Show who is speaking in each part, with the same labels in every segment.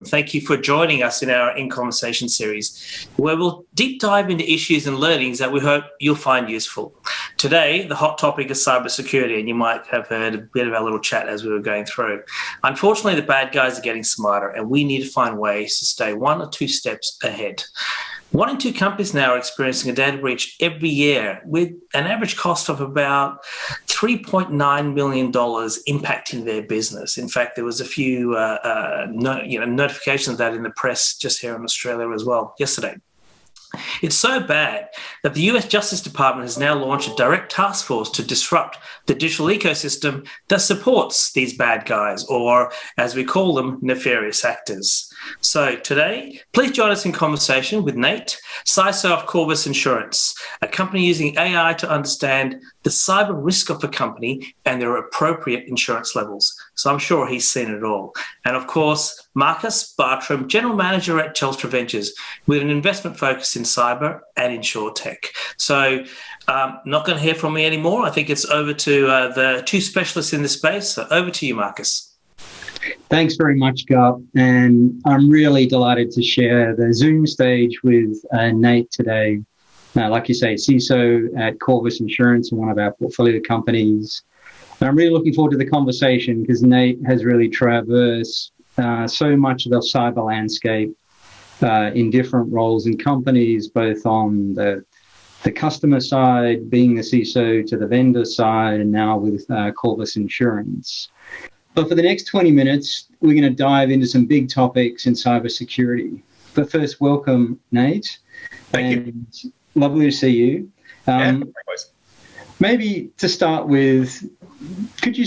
Speaker 1: Thank you for joining us in our In Conversation series, where we'll deep dive into issues and learnings that we hope you'll find useful. Today, the hot topic is cybersecurity, and you might have heard a bit of our little chat as we were going through. Unfortunately, the bad guys are getting smarter, and we need to find ways to stay 1 or 2 steps ahead. 1 in 2 companies now are experiencing a data breach every year, with an average cost of about $3.9 million impacting their business. In fact, there was a few notifications of that in the press just here in Australia as well yesterday. It's so bad that the US Justice Department has now launched a direct task force to disrupt the digital ecosystem that supports these bad guys, or as we call them, nefarious actors. So today, please join us in conversation with Nate, CISO of Corvus Insurance, a company using AI to understand the cyber risk of a company and their appropriate insurance levels. So I'm sure he's seen it all. And of course, Marcus Bartram, General Manager at Telstra Ventures, with an investment focus in cyber and insurtech. So not going to hear from me anymore. I think it's over to the 2 specialists in this space. So over to you, Marcus.
Speaker 2: Thanks very much, Gup. And I'm really delighted to share the Zoom stage with Nate today. Like you say, CISO at Corvus Insurance, one of our portfolio companies. And I'm really looking forward to the conversation because Nate has really traversed so much of the cyber landscape in different roles in companies, both on the customer side, being the CISO, to the vendor side, and now with Corvus Insurance. But for the next 20 minutes, we're going to dive into some big topics in cybersecurity. But first, welcome, Nate.
Speaker 3: Thank you.
Speaker 2: Lovely to see you.
Speaker 3: Likewise.
Speaker 2: Maybe to start with, could you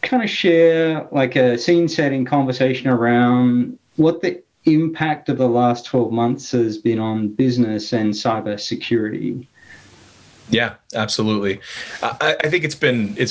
Speaker 2: kind of share like a scene-setting conversation around what the impact of the last 12 months has been on business and cybersecurity?
Speaker 3: Yeah, absolutely. I think it's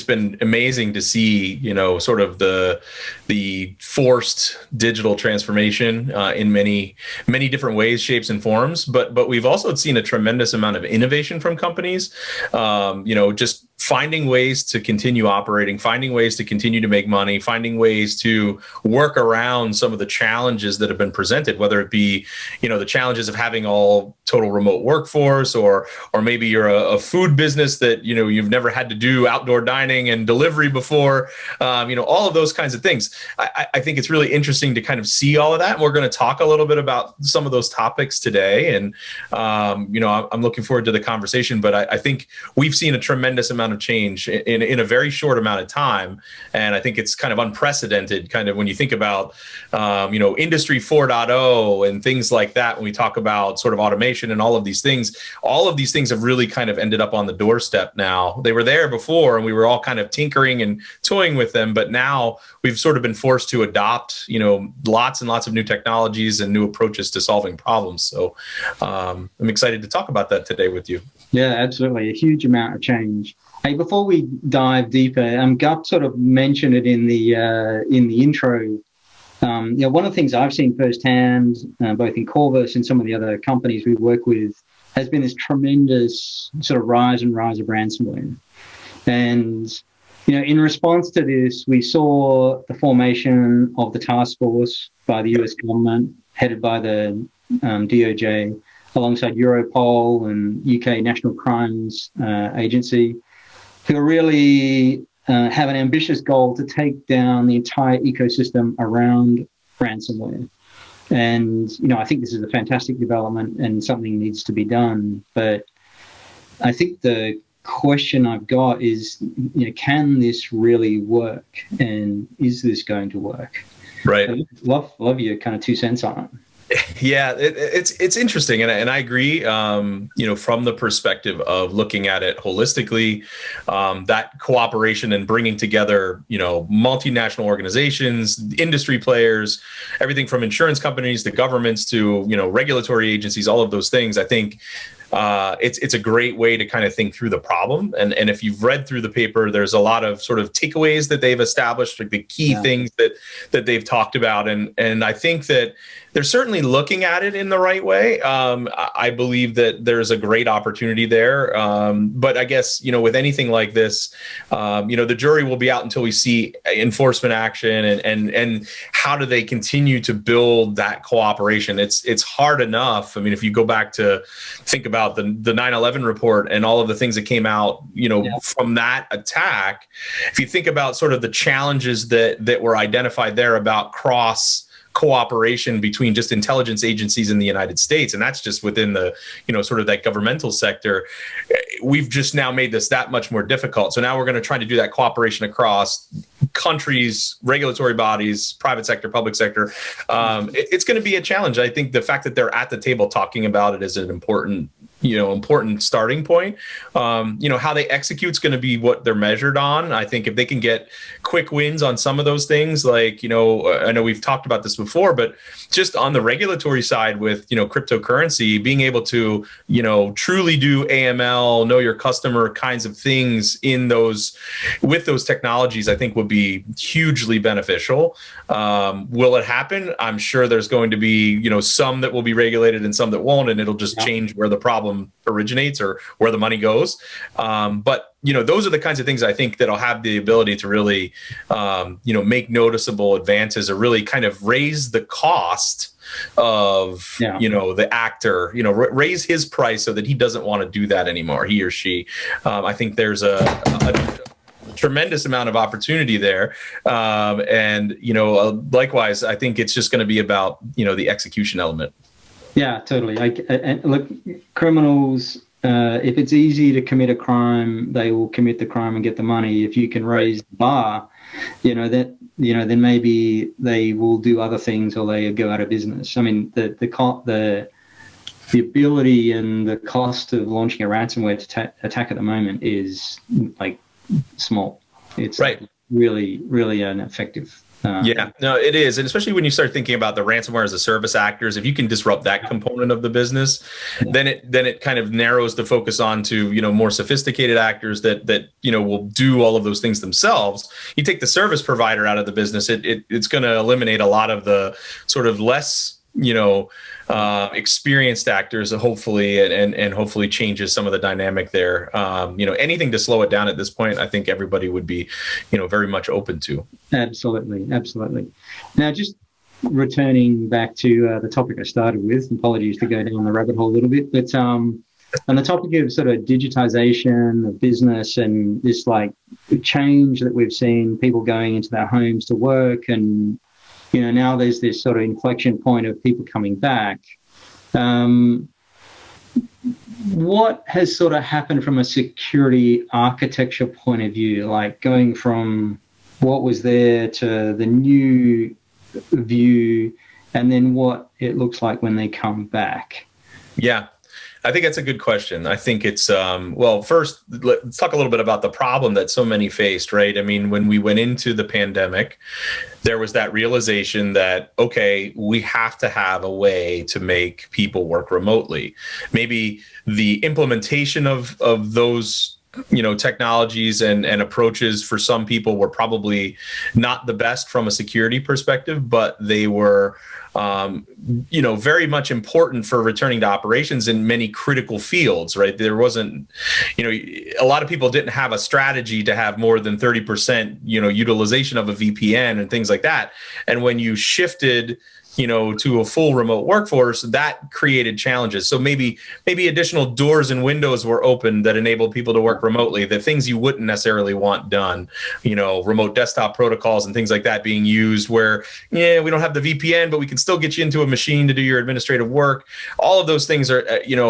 Speaker 3: been amazing to see, sort of the forced digital transformation in many different ways, shapes, and forms. But we've also seen a tremendous amount of innovation from companies. Just finding ways to continue operating, finding ways to continue to make money, finding ways to work around some of the challenges that have been presented, whether it be, the challenges of having all total remote workforce, or maybe you're a food business that, you've never had to do outdoor dining and delivery before, all of those kinds of things. I think it's really interesting to kind of see all of that. And we're going to talk a little bit about some of those topics today. And, I'm looking forward to the conversation, but I think we've seen a tremendous amount of change in a very short amount of time. And I think it's kind of unprecedented, kind of when you think about, Industry 4.0 and things like that. When we talk about sort of automation and all of these things have really kind of ended up on the doorstep now. They were there before and we were all kind of tinkering and toying with them, but now we've sort of been forced to adopt, lots and lots of new technologies and new approaches to solving problems. So I'm excited to talk about that today with you.
Speaker 2: Yeah, absolutely. A huge amount of change. Hey, before we dive deeper, Gup sort of mentioned it in the intro. One of the things I've seen firsthand, both in Corvus and some of the other companies we work with, has been this tremendous sort of rise of ransomware. And, in response to this, we saw the formation of the task force by the US government, headed by the DOJ, alongside Europol and UK National Crimes Agency, who really have an ambitious goal to take down the entire ecosystem around ransomware. And, I think this is a fantastic development and something needs to be done. But I think the question I've got is, can this really work? And is this going to work?
Speaker 3: Right.
Speaker 2: So love your kind of 2 cents on it.
Speaker 3: Yeah, it's interesting, and I agree. From the perspective of looking at it holistically, that cooperation and bringing together, multinational organizations, industry players, everything from insurance companies to governments to regulatory agencies, all of those things. I think it's a great way to kind of think through the problem. And if you've read through the paper, there's a lot of sort of takeaways that they've established, like the key things that they've talked about. And I think that they're certainly looking at it in the right way. I believe that there's a great opportunity there. But I guess, with anything like this, the jury will be out until we see enforcement action and how do they continue to build that cooperation. It's hard enough. I mean, if you go back to think about the 9/11 report and all of the things that came out, from that attack, if you think about sort of the challenges that were identified there about cross cooperation between just intelligence agencies in the United States, and that's just within the, sort of that governmental sector, we've just now made this that much more difficult. So now we're going to try to do that cooperation across countries, regulatory bodies, private sector, public sector. It's going to be a challenge. I think the fact that they're at the table talking about it is an important starting point. How they execute is going to be what they're measured on. I think if they can get quick wins on some of those things, like, I know we've talked about this before, but just on the regulatory side with, cryptocurrency, being able to, truly do AML, know your customer kinds of things with those technologies, I think would be hugely beneficial. Will it happen? I'm sure there's going to be, some that will be regulated and some that won't, and it'll just change where the problem originates or where the money goes. But those are the kinds of things I think that'll have the ability to really, make noticeable advances or really kind of raise the cost of, the actor, raise his price so that he doesn't want to do that anymore, he or she. I think there's a tremendous amount of opportunity there. Likewise, I think it's just going to be about, the execution element.
Speaker 2: Yeah, totally. Look, criminals, if it's easy to commit a crime, they will commit the crime and get the money. If you can raise the bar, then maybe they will do other things or they go out of business. I mean, the ability and the cost of launching a ransomware attack at the moment is like small. It's really, really an effective.
Speaker 3: It is. And especially when you start thinking about the ransomware as a service actors, if you can disrupt that component of the business, then it kind of narrows the focus on to, more sophisticated actors that will do all of those things themselves. You take the service provider out of the business, it's going to eliminate a lot of the sort of less, experienced actors, hopefully, and hopefully changes some of the dynamic there. Anything to slow it down at this point, I think everybody would be, very much open to.
Speaker 2: Absolutely. Now, just returning back to the topic I started with, apologies to go down the rabbit hole a little bit, but on the topic of sort of digitization of business and this like change that we've seen, people going into their homes to work, and now there's this sort of inflection point of people coming back. What has sort of happened from a security architecture point of view, like going from what was there to the new view, and then what it looks like when they come back?
Speaker 3: Yeah. I think that's a good question. I think it's, first, let's talk a little bit about the problem that so many faced, right? I mean, when we went into the pandemic, there was that realization that, okay, we have to have a way to make people work remotely. Maybe the implementation of those technologies and approaches for some people were probably not the best from a security perspective, but they were very much important for returning to operations in many critical fields, right? There wasn't, a lot of people didn't have a strategy to have more than 30%, utilization of a VPN and things like that. And when you shifted, to a full remote workforce, that created challenges. So maybe additional doors and windows were opened that enabled people to work remotely, the things you wouldn't necessarily want done, remote desktop protocols and things like that being used where, we don't have the VPN, but we can still get you into a machine to do your administrative work. All of those things are,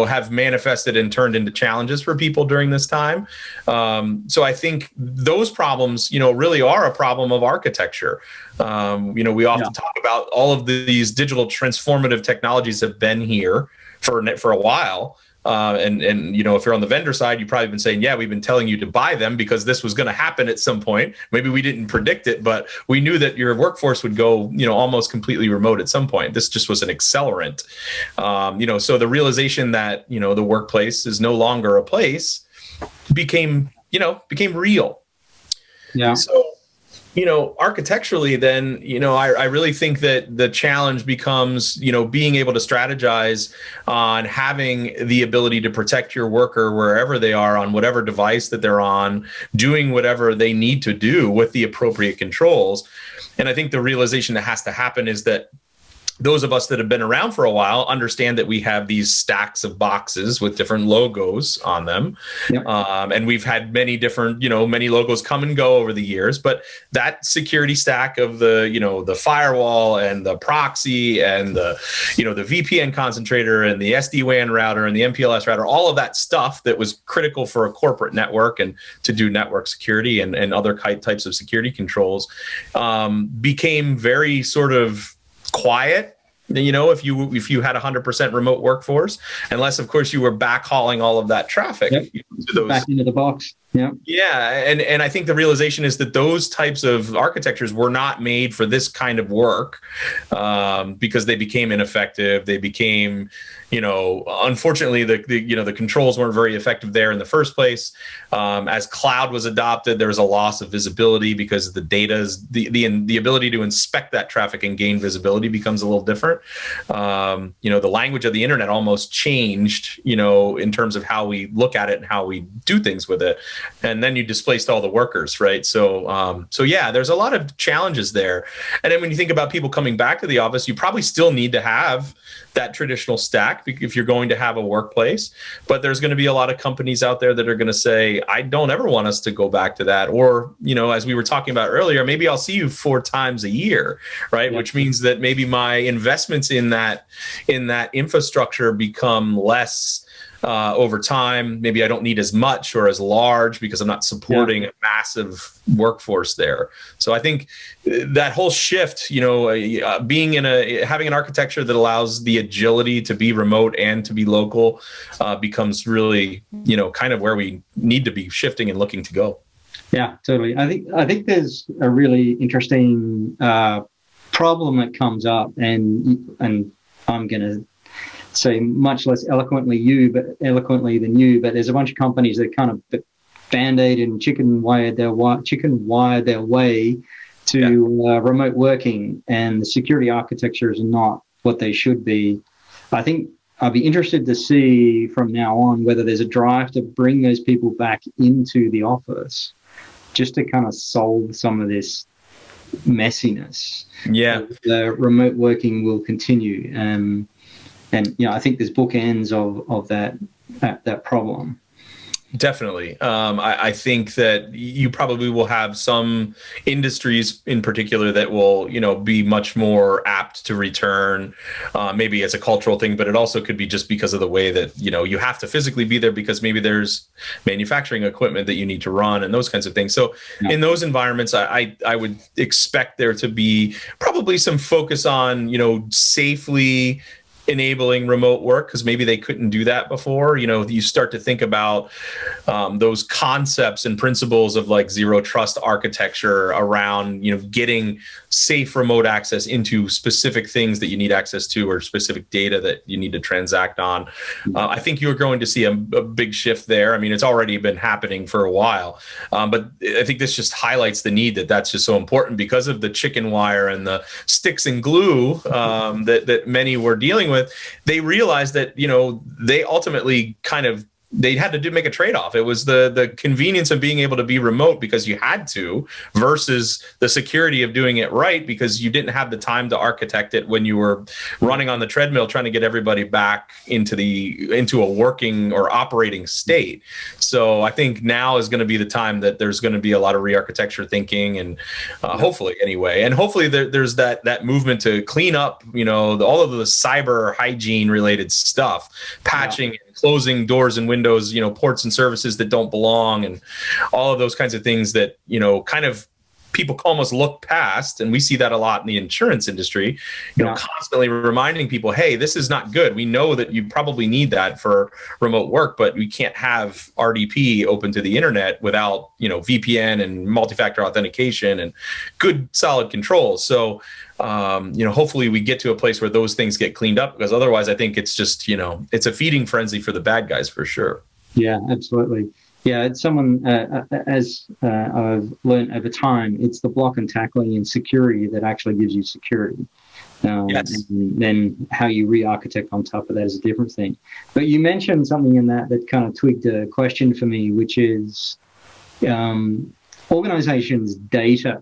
Speaker 3: have manifested and turned into challenges for people during this time. So I think those problems, really are a problem of architecture. We often talk about all of these digital transformative technologies have been here for a while, And you know, if you're on the vendor side, you've probably been saying, yeah, we've been telling you to buy them because this was going to happen at some point. Maybe we didn't predict it, but we knew that your workforce would go, you know, almost completely remote at some point. This just was an accelerant. You know, so the realization that, you know, the workplace is no longer a place became real.
Speaker 2: Yeah.
Speaker 3: So, you know, architecturally, then, you know, I really think that the challenge becomes, you know, being able to strategize on having the ability to protect your worker wherever they are on whatever device that they're on, doing whatever they need to do with the appropriate controls. And I think the realization that has to happen is that those of us that have been around for a while understand that we have these stacks of boxes with different logos on them.
Speaker 2: Yep.
Speaker 3: And we've had many different, you know, many logos come and go over the years, but that security stack of the, you know, the firewall and the proxy and the, you know, the VPN concentrator and the SD-WAN router and the MPLS router, all of that stuff that was critical for a corporate network and to do network security and other types of security controls, became very sort of quiet, you know, if you had 100% remote workforce, unless of course you were backhauling all of that traffic.
Speaker 2: Yep.
Speaker 3: To those.
Speaker 2: Back into the box. Yeah.
Speaker 3: Yeah. And I think the realization is that those types of architectures were not made for this kind of work, because they became ineffective. They became, you know, unfortunately, the controls weren't very effective there in the first place. As cloud was adopted, there was a loss of visibility because the data's the ability to inspect that traffic and gain visibility becomes a little different. You know, the language of the internet almost changed, you know, in terms of how we look at it and how we do things with it. And then you displaced all the workers, right? So yeah, there's a lot of challenges there. And then when you think about people coming back to the office, you probably still need to have that traditional stack if you're going to have a workplace. But there's going to be a lot of companies out there that are going to say, I don't ever want us to go back to that. Or, you know, as we were talking about earlier, maybe I'll see you 4 times a year, right? Yeah. Which means that maybe my investments in that infrastructure become less over time. Maybe I don't need as much or as large because I'm not supporting a massive workforce there. So I think that whole shift, you know, having an architecture that allows the agility to be remote and to be local becomes really, you know, kind of where we need to be shifting and looking to go.
Speaker 2: Yeah, totally. I think there's a really interesting problem that comes up, and I'm going to say much less eloquently than you, but there's a bunch of companies that kind of band-aid and chicken wired their way to remote working, and the security architectures are not what they should be. I think I'd be interested to see from now on whether there's a drive to bring those people back into the office just to kind of solve some of this messiness.
Speaker 3: Yeah.
Speaker 2: The remote working will continue. And you know, I think there's bookends of that problem.
Speaker 3: Definitely. I think that you probably will have some industries in particular that will, you know, be much more apt to return. Maybe it's a cultural thing, but it also could be just because of the way that, you know, you have to physically be there because maybe there's manufacturing equipment that you need to run and those kinds of things. So in those environments, I would expect there to be probably some focus on, you know, safely enabling remote work, because maybe they couldn't do that before. You know, you start to think about those concepts and principles of like zero trust architecture around, you know, getting safe remote access into specific things that you need access to or specific data that you need to transact on. I think you're going to see a big shift there. I mean, it's already been happening for a while, but I think this just highlights the need that's just so important because of the chicken wire and the sticks and glue that many were dealing with. They realized that, you know, they ultimately they had to make a trade-off. It was the convenience of being able to be remote because you had to, versus the security of doing it right because you didn't have the time to architect it when you were running on the treadmill trying to get everybody back into a working or operating state. So I think now is going to be the time that there's going to be a lot of re-architecture thinking, and hopefully anyway, and hopefully there's that movement to clean up, you know, all of the cyber hygiene related stuff, patching, closing doors and windows, you know, ports and services that don't belong, and all of those kinds of things that, you know, kind of people almost look past, and we see that a lot in the insurance industry, constantly reminding people, hey, this is not good. We know that you probably need that for remote work, but we can't have RDP open to the internet without, VPN and multi-factor authentication and good solid controls. So, hopefully we get to a place where those things get cleaned up, because otherwise I think it's just, it's a feeding frenzy for the bad guys for sure.
Speaker 2: Yeah, absolutely. Yeah, it's someone, as I've learned over time, it's the block and tackling and security that actually gives you security.
Speaker 3: Yes.
Speaker 2: And then how you re-architect on top of that is a different thing. But you mentioned something in that kind of twigged a question for me, which is organizations' data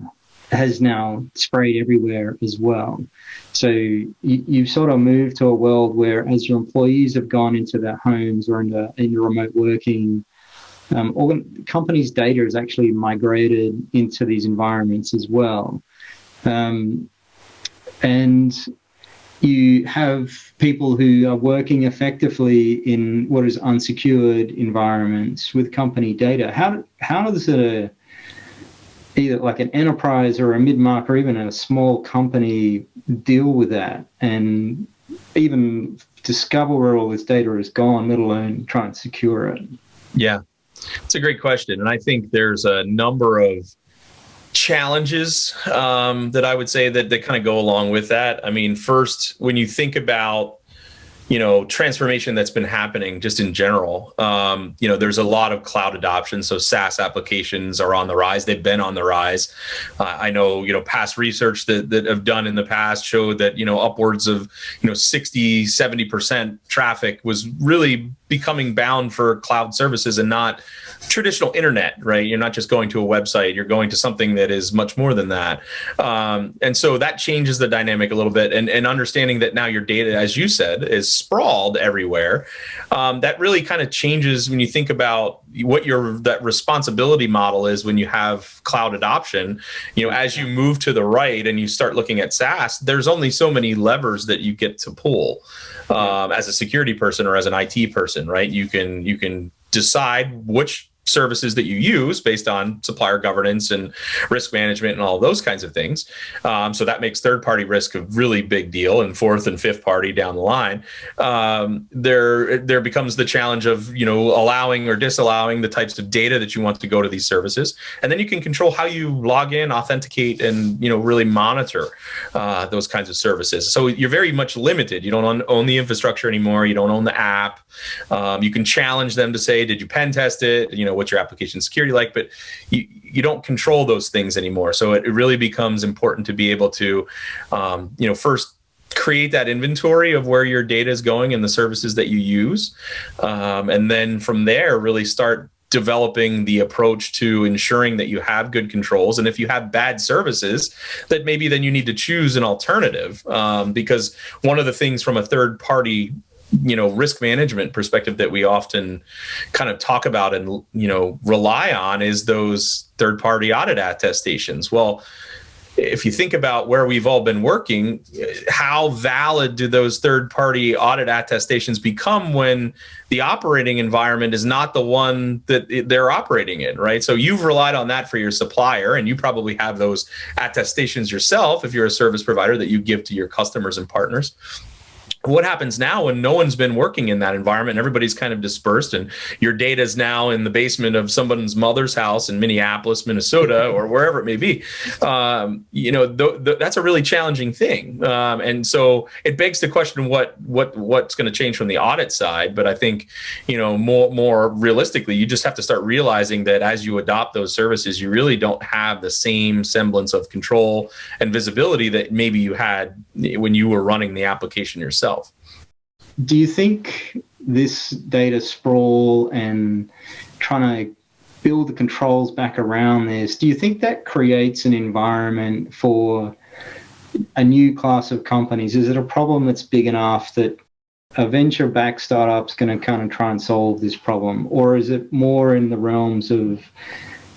Speaker 2: has now sprayed everywhere as well. So you've sort of moved to a world where, as your employees have gone into their homes or into remote working, companies' data is actually migrated into these environments as well. And you have people who are working effectively in what is unsecured environments with company data. How does either like an enterprise or a mid-market or even a small company deal with that and even discover where all this data is gone, let alone try and secure it?
Speaker 3: Yeah, it's a great question. And I think there's a number of challenges that I would say that kind of go along with that. I mean, first, when you think about transformation that's been happening just in general, there's a lot of cloud adoption. So SaaS applications are on the rise. They've been on the rise. I know, past research that have done in the past showed that, upwards of, 60, 70% traffic was really becoming bound for cloud services and not traditional internet, right? You're not just going to a website, you're going to something that is much more than that. And so that changes the dynamic a little bit, and understanding that now your data, as you said, is sprawled everywhere. That really kind of changes when you think about what that responsibility model is when you have cloud adoption. As you move to the right and you start looking at SaaS, there's only so many levers that you get to pull as a security person or as an IT person, right? You can decide which services that you use based on supplier governance and risk management and all those kinds of things. So that makes third-party risk a really big deal, and fourth and fifth party down the line. There becomes the challenge of allowing or disallowing the types of data that you want to go to these services, and then you can control how you log in, authenticate, and really monitor those kinds of services. So you're very much limited. You don't own the infrastructure anymore. You don't own the app. You can challenge them to say, did you pen test it? What's your application security like? But you don't control those things anymore. So it really becomes important to be able to, first create that inventory of where your data is going and the services that you use. And then from there, really start developing the approach to ensuring that you have good controls. And if you have bad services, that maybe then you need to choose an alternative. Because one of the things from a third party risk management perspective that we often kind of talk about and, rely on is those third-party audit attestations. Well, if you think about where we've all been working, how valid do those third-party audit attestations become when the operating environment is not the one that they're operating in, right? So you've relied on that for your supplier, and you probably have those attestations yourself if you're a service provider that you give to your customers and partners. What happens now when no one's been working in that environment and everybody's kind of dispersed, and your data is now in the basement of someone's mother's house in Minneapolis, Minnesota, or wherever it may be? That's a really challenging thing. And so it begs the question, what's going to change from the audit side? But I think, more realistically, you just have to start realizing that as you adopt those services, you really don't have the same semblance of control and visibility that maybe you had when you were running the application yourself.
Speaker 2: Do you think this data sprawl and trying to build the controls back around this, do you think that creates an environment for a new class of companies? Is it a problem that's big enough that a venture-backed startup's going to kind of try and solve this problem? Or is it more in the realms of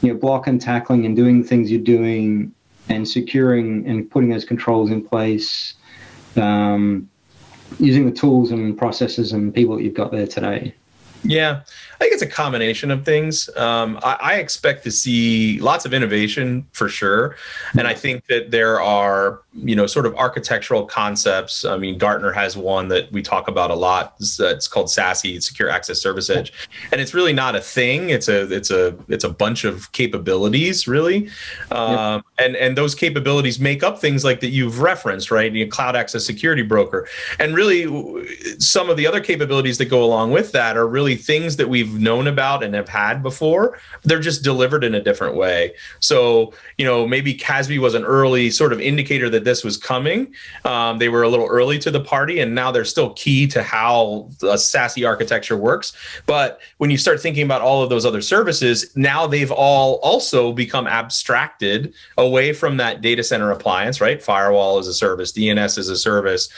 Speaker 2: block and tackling and doing things you're doing and securing and putting those controls in place, using the tools and processes and people that you've got there today?
Speaker 3: Yeah, I think it's a combination of things. I expect to see lots of innovation for sure. And I think that there are, sort of architectural concepts. I mean, Gartner has one that we talk about a lot. It's called SASE, Secure Access Service Edge. And it's really not a thing. It's a bunch of capabilities, really. And those capabilities make up things like that you've referenced, right? Cloud Access Security Broker. And really, some of the other capabilities that go along with that are really things that we've known about and have had before. They're just delivered in a different way. So, maybe CASB was an early sort of indicator that this was coming. They were a little early to the party, and now they're still key to how a SASE architecture works. But when you start thinking about all of those other services, now they've all also become abstracted away from that data center appliance, right? Firewall as a service, DNS as a service,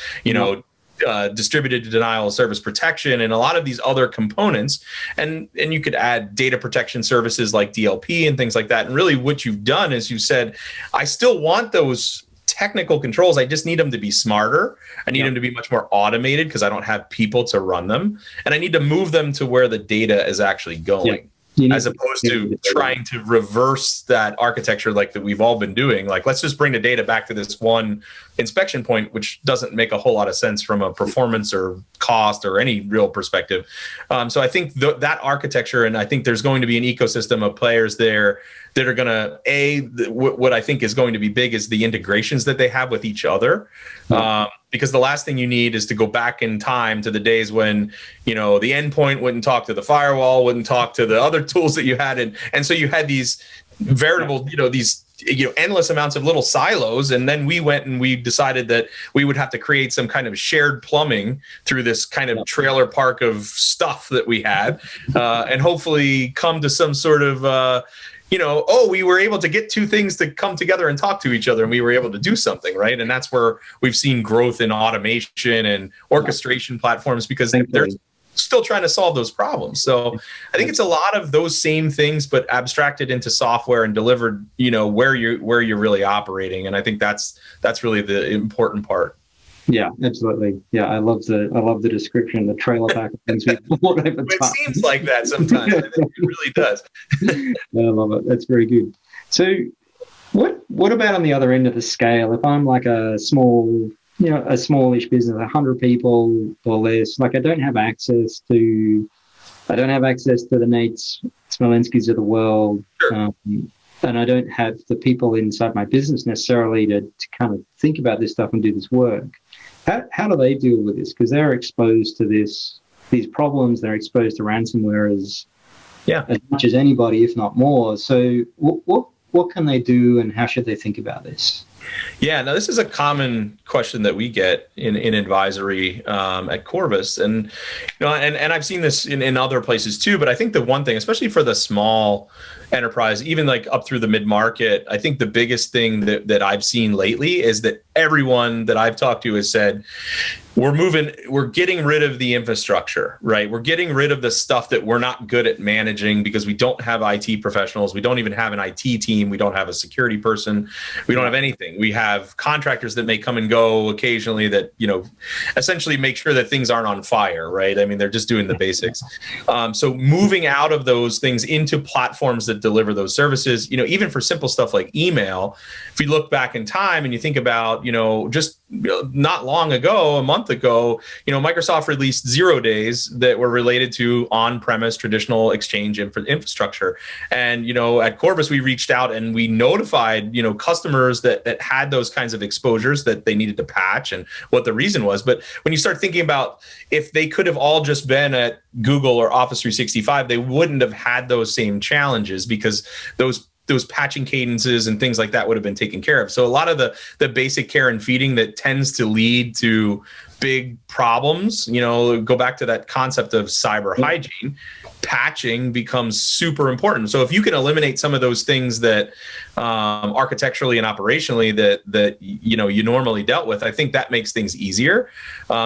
Speaker 3: distributed denial of service protection, and a lot of these other components. And you could add data protection services like DLP and things like that. And really what you've done is you said, I still want those technical controls. I just need them to be smarter. I need them to be much more automated because I don't have people to run them. And I need to move them to where the data is actually going. As opposed to trying to reverse that architecture like that we've all been doing. Like, let's just bring the data back to this one inspection point, which doesn't make a whole lot of sense from a performance or cost or any real perspective. So I think that architecture, and I think there's going to be an ecosystem of players there that are going to, what I think is going to be big is the integrations that they have with each other. Because the last thing you need is to go back in time to the days when, the endpoint wouldn't talk to the firewall, wouldn't talk to the other tools that you had. And so you had these veritable, these endless amounts of little silos. And then we went and we decided that we would have to create some kind of shared plumbing through this kind of trailer park of stuff that we had, and hopefully come to some sort of, we were able to get two things to come together and talk to each other, and we were able to do something, right? And that's where we've seen growth in automation and orchestration platforms, because they're still trying to solve those problems. So I think it's a lot of those same things, but abstracted into software and delivered, where you're really operating. And I think that's really the important part.
Speaker 2: Yeah, absolutely. Yeah, I love the description, the trailer park of things we've bought over time.
Speaker 3: It seems like that sometimes. I think it really does.
Speaker 2: Yeah, I love it. That's very good. So what about on the other end of the scale? If I'm like a smallish business, 100 people or less, like I don't have access to the Nates, Smolenskis of the world.
Speaker 3: Sure.
Speaker 2: And I don't have the people inside my business necessarily to kind of think about this stuff and do this work. How do they deal with this? Because they're exposed to these problems. They're exposed to ransomware as much as anybody, if not more. So what can they do, and how should they think about this?
Speaker 3: Yeah, now this is a common question that we get in advisory at Corvus, and and I've seen this in other places too. But I think the one thing, especially for the small enterprise, even like up through the mid-market, I think the biggest thing that I've seen lately is that everyone that I've talked to has said, we're getting rid of the infrastructure, right? We're getting rid of the stuff that we're not good at managing because we don't have IT professionals. We don't even have an IT team. We don't have a security person. We don't have anything. We have contractors that may come and go occasionally that, essentially make sure that things aren't on fire, right? I mean, they're just doing the basics. So moving out of those things into platforms that deliver those services, even for simple stuff like email, if you look back in time and you think about, just not long ago, a month ago, Microsoft released 0 days that were related to on-premise traditional Exchange infrastructure. And, at Corvus, we reached out and we notified, customers that had those kinds of exposures that they needed to patch and what the reason was. But when you start thinking about if they could have all just been at Google or Office 365, they wouldn't have had those same challenges because those patching cadences and things like that would have been taken care of. So a lot of the basic care and feeding that tends to lead to big problems, go back to that concept of cyber hygiene, patching becomes super important. So if you can eliminate some of those things that architecturally and operationally that you normally dealt with, I think that makes things easier.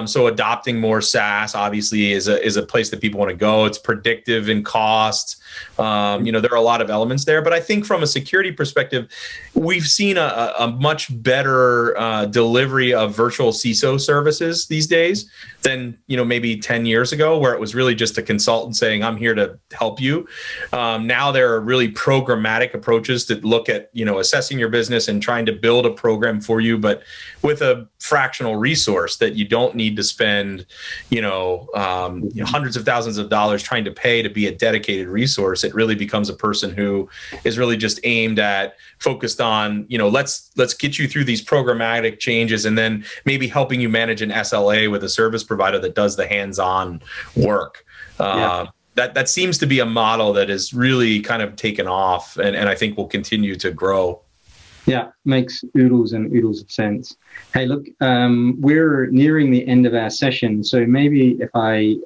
Speaker 3: So adopting more SaaS obviously is a place that people want to go. It's predictive in cost. There are a lot of elements there, but I think from a security perspective, we've seen a much better delivery of virtual CISO services. services these days than, maybe 10 years ago, where it was really just a consultant saying, I'm here to help you. Now there are really programmatic approaches that look at, assessing your business and trying to build a program for you, but with a fractional resource that you don't need to spend, hundreds of thousands of dollars trying to pay to be a dedicated resource. It really becomes a person who is really just aimed at, focused on, let's get you through these programmatic changes, and then maybe helping you manage an SLA with a service provider that does the hands-on work. That seems to be a model that is really kind of taken off, and I think will continue to grow.
Speaker 2: Yeah, makes oodles and oodles of sense. Hey, look, we're nearing the end of our session, so maybe if I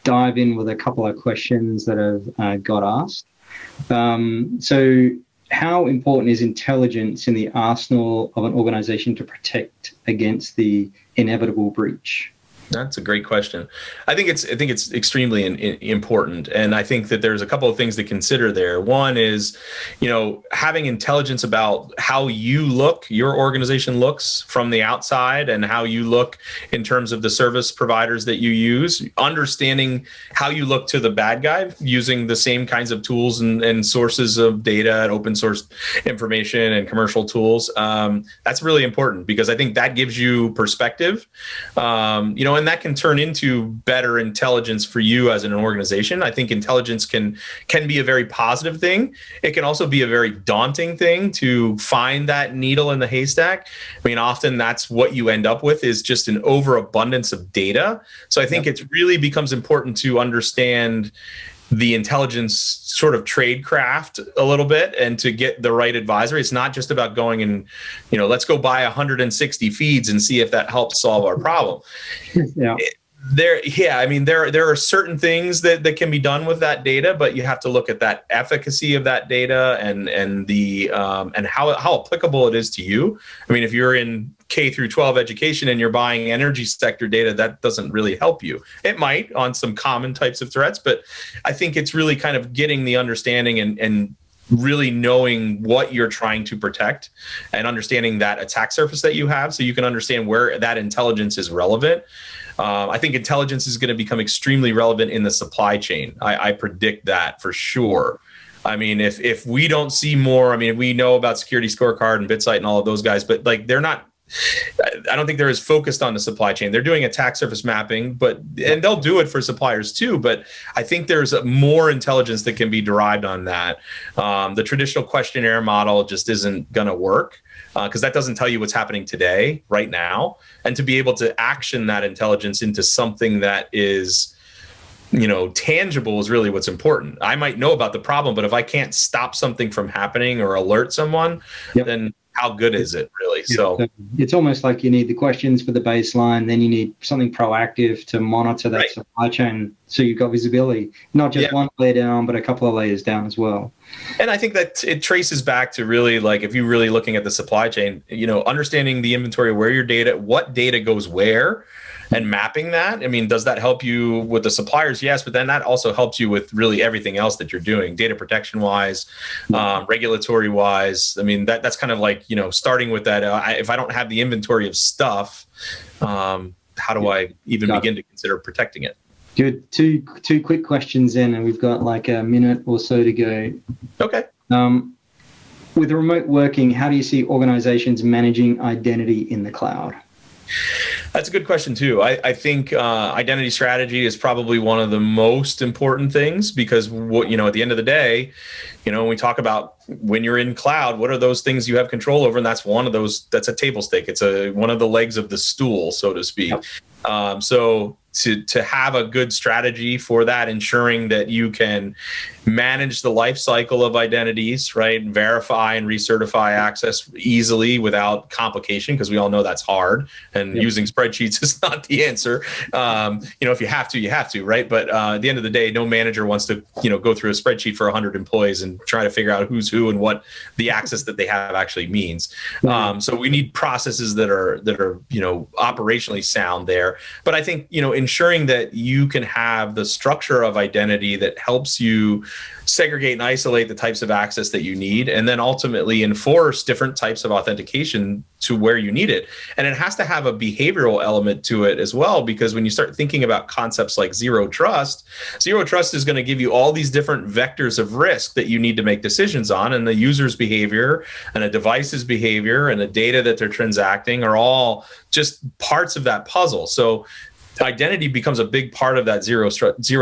Speaker 2: dive in with a couple of questions that have got asked. So how important is intelligence in the arsenal of an organization to protect against the inevitable breach?
Speaker 3: That's a great question. I think it's extremely important, and I think that there's a couple of things to consider there. One is, having intelligence about how you look, your organization looks from the outside, and how you look in terms of the service providers that you use. Understanding how you look to the bad guy using the same kinds of tools and sources of data and open source information and commercial tools. That's really important, because I think that gives you perspective. And that can turn into better intelligence for you as an organization. I think intelligence can be a very positive thing. It can also be a very daunting thing to find that needle in the haystack. I mean, often that's what you end up with, is just an overabundance of data. So I think it really becomes important to understand the intelligence sort of tradecraft a little bit, and to get the right advisory. It's not just about going and, let's go buy 160 feeds and see if that helps solve our problem. There are certain things that can be done with that data, but you have to look at that efficacy of that data and the and how applicable it is to you. I mean, if you're in K through 12 education and you're buying energy sector data, that doesn't really help you. It might on some common types of threats, but I think it's really kind of getting the understanding and really knowing what you're trying to protect, and understanding that attack surface that you have, so you can understand where that intelligence is relevant. I think intelligence is going to become extremely relevant in the supply chain. I predict that for sure. I mean, if we don't see more, I mean, we know about Security Scorecard and BitSight and all of those guys, but they're not, I don't think they're as focused on the supply chain. They're doing attack surface mapping, and they'll do it for suppliers too. But I think there's more intelligence that can be derived on that. The traditional questionnaire model just isn't going to work, because that doesn't tell you what's happening today, right now. And to be able to action that intelligence into something that is, tangible is really what's important. I might know about the problem, but if I can't stop something from happening or alert someone, then how good is it really? So
Speaker 2: it's almost like you need the questions for the baseline, then you need something proactive to monitor that supply chain, so you've got visibility, not just one layer down, but a couple of layers down as well.
Speaker 3: And I think that it traces back to really, if you're really looking at the supply chain, understanding the inventory, where your data, what data goes where, and mapping that. I mean, does that help you with the suppliers? Yes, but then that also helps you with really everything else that you're doing, data protection wise, regulatory wise. I mean, that's kind of starting with that. If I don't have the inventory of stuff, how do I even begin to consider protecting it?
Speaker 2: Good. Two quick questions in, and we've got a minute or so to go.
Speaker 3: Okay.
Speaker 2: With remote working, how do you see organizations managing identity in the cloud?
Speaker 3: That's a good question too. I think identity strategy is probably one of the most important things, because at the end of the day, when we talk about when you're in cloud, what are those things you have control over? And that's one of those. That's a table stake. It's one of the legs of the stool, so to speak. Yep. So to have a good strategy for that, ensuring that you can manage the life cycle of identities, right? Verify and recertify access easily without complication, because we all know that's hard. And using spreadsheets is not the answer. If you have to, you have to, right? But at the end of the day, no manager wants to, go through a spreadsheet for 100 employees and try to figure out who's who and what the access that they have actually means. So we need processes that are operationally sound there. But I think, ensuring that you can have the structure of identity that helps you segregate and isolate the types of access that you need, and then ultimately enforce different types of authentication to where you need it. And it has to have a behavioral element to it as well, because when you start thinking about concepts like zero trust is going to give you all these different vectors of risk that you need to make decisions on, and the user's behavior and a device's behavior and the data that they're transacting are all just parts of that puzzle. So identity becomes a big part of that zero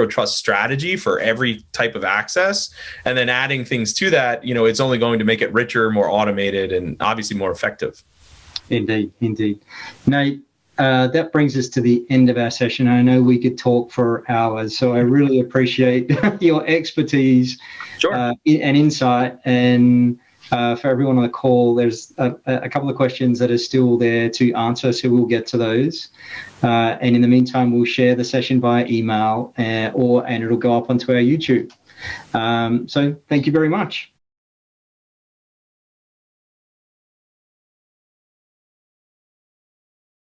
Speaker 3: trust strategy for every type of access. And then adding things to that, it's only going to make it richer, more automated, and obviously more effective.
Speaker 2: Indeed. Nate, that brings us to the end of our session. I know we could talk for hours, so I really appreciate your expertise and insight. And for everyone on the call, there's a couple of questions that are still there to answer, so we'll get to those. And in the meantime, we'll share the session via email and it'll go up onto our YouTube. So thank you very much.